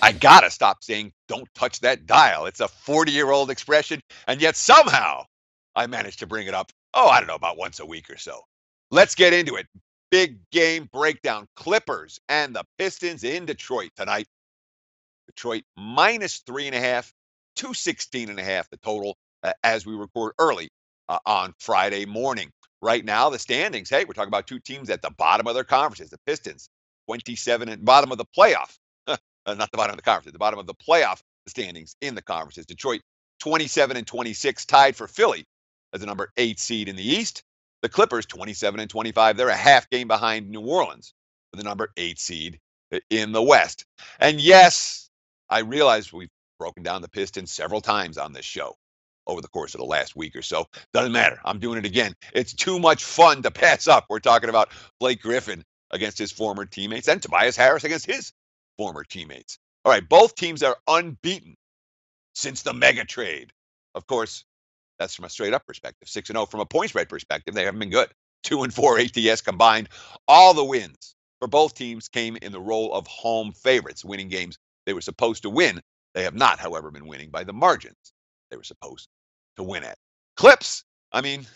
I gotta stop saying, don't touch that dial. It's a 40-year-old expression, and yet somehow I managed to bring it up, oh, I don't know, about once a week or so. Let's get into it. Big game breakdown. Clippers and the Pistons in Detroit tonight. Detroit minus 3.5, 216.5 the total as we record early on Friday morning. Right now, the standings, hey, we're talking about two teams at the bottom of their conferences. The Pistons, 27 and bottom of the playoff. Not the bottom of the conference, the bottom of the playoff standings in the conferences. Detroit, 27 and 26, tied for Philly as the number 8 seed in the East. The Clippers, 27 and 25. They're a half game behind New Orleans for the number 8 seed in the West. And yes, I realize we've broken down the Pistons several times on this show over the course of the last week or so. Doesn't matter. I'm doing it again. It's too much fun to pass up. We're talking about Blake Griffin against his former teammates and Tobias Harris against his former teammates. All right, both teams are unbeaten since the mega trade. Of course, that's from a straight up perspective. 6-0 from a point spread perspective. They haven't been good. 2-4 ATS combined. All the wins for both teams came in the role of home favorites, winning games they were supposed to win. They have not, however, been winning by the margins they were supposed to win at. Clips, I mean,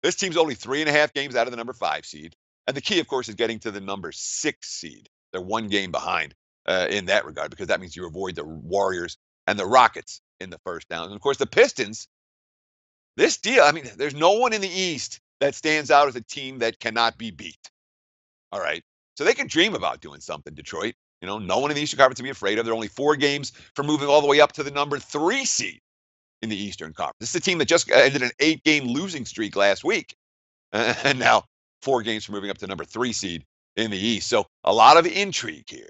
this team's only 3.5 games out of the number 5 seed. And the key, of course, is getting to the number 6 seed. They're one game behind in that regard because that means you avoid the Warriors and the Rockets in the first round. And, of course, the Pistons, this deal, I mean, there's no one in the East that stands out as a team that cannot be beat. All right. So they can dream about doing something, Detroit. You know, no one in the Eastern Conference to be afraid of. They're only 4 games from moving all the way up to the number 3 seed in the Eastern Conference. This is a team that just ended an 8-game losing streak last week. And now 4 games from moving up to number 3 seed in the East. So a lot of intrigue here.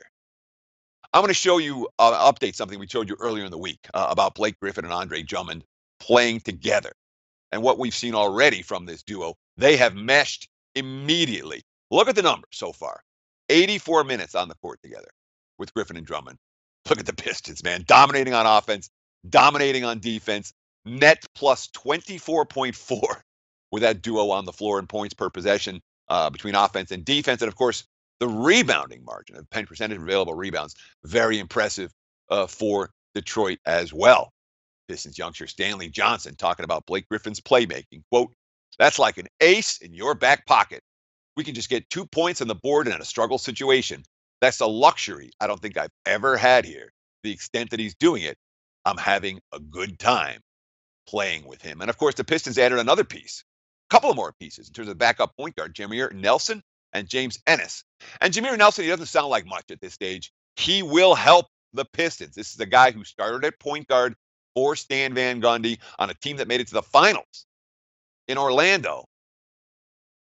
I'm going to show you, update something we showed you earlier in the week about Blake Griffin and Andre Drummond playing together. And what we've seen already from this duo, they have meshed immediately. Look at the numbers so far. 84 minutes on the court together with Griffin and Drummond. Look at the Pistons, man. Dominating on offense, dominating on defense. Net plus 24.4 with that duo on the floor in points per possession between offense and defense. And, of course, the rebounding margin, of percentage of available rebounds, very impressive for Detroit as well. Pistons youngster Stanley Johnson talking about Blake Griffin's playmaking. Quote, that's like an ace in your back pocket. We can just get 2 points on the board in a struggle situation. That's a luxury I don't think I've ever had here. The extent that he's doing it, I'm having a good time playing with him. And, of course, the Pistons added another piece, a couple of more pieces in terms of backup point guard, Jameer Nelson and James Ennis. And Jameer Nelson, he doesn't sound like much at this stage. He will help the Pistons. This is the guy who started at point guard for Stan Van Gundy on a team that made it to the finals in Orlando.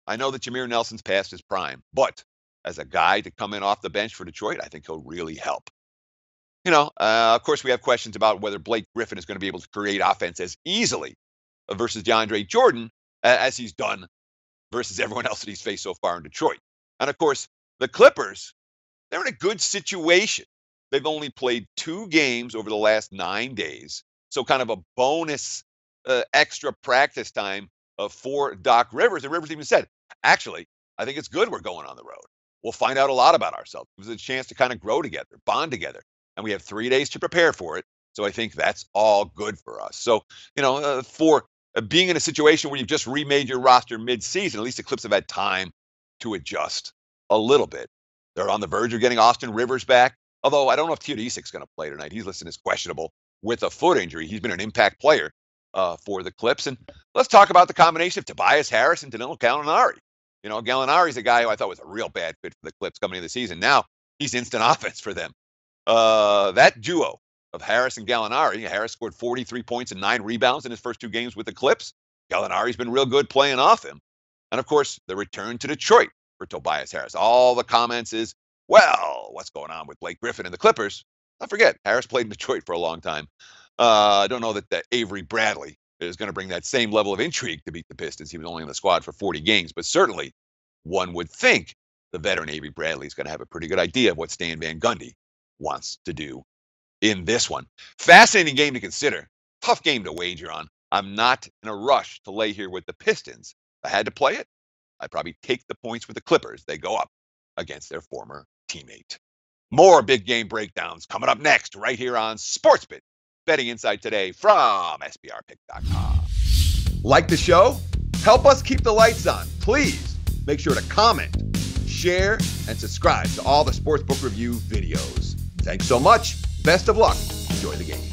I know that Jameer Nelson's past his prime, but as a guy to come in off the bench for Detroit, I think he'll really help. You know, of course, we have questions about whether Blake Griffin is going to be able to create offense as easily versus DeAndre Jordan as he's done versus everyone else that he's faced so far in Detroit. And, of course, the Clippers, they're in a good situation. They've only played 2 games over the last 9 days, so kind of a bonus extra practice time for Doc Rivers. And Rivers even said, actually, I think it's good we're going on the road. We'll find out a lot about ourselves. It was a chance to kind of grow together, bond together. And we have 3 days to prepare for it. So I think that's all good for us. So, you know, for being in a situation where you've just remade your roster mid-season, at least the Clips have had time to adjust a little bit. They're on the verge of getting Austin Rivers back. Although I don't know if Teodosic's going to play tonight. He's listed as questionable with a foot injury. He's been an impact player for the Clips. And let's talk about the combination of Tobias Harris and Danilo Gallinari. You know, Gallinari's a guy who I thought was a real bad fit for the Clips coming into the season. Now he's instant offense for them. That duo of Harris and Gallinari, Harris scored 43 points and 9 rebounds in his first 2 games with the Clips. Gallinari's been real good playing off him. And, of course, the return to Detroit for Tobias Harris. All the comments is, well, what's going on with Blake Griffin and the Clippers? Don't forget, Harris played in Detroit for a long time. I don't know that Avery Bradley is going to bring that same level of intrigue to beat the Pistons. He was only in the squad for 40 games, but certainly one would think the veteran Avery Bradley is going to have a pretty good idea of what Stan Van Gundy wants to do in this one. Fascinating game to consider. Tough game to wager on. I'm not in a rush to lay here with the Pistons. If I had to play it, I'd probably take the points with the Clippers. They go up against their former teammate. More big game breakdowns coming up next right here on SportsBit. Betting Insight today from SBRpick.com. Like the show? Help us keep the lights on. Please make sure to comment, share, and subscribe to all the Sportsbook Review videos. Thanks so much. Best of luck. Enjoy the game.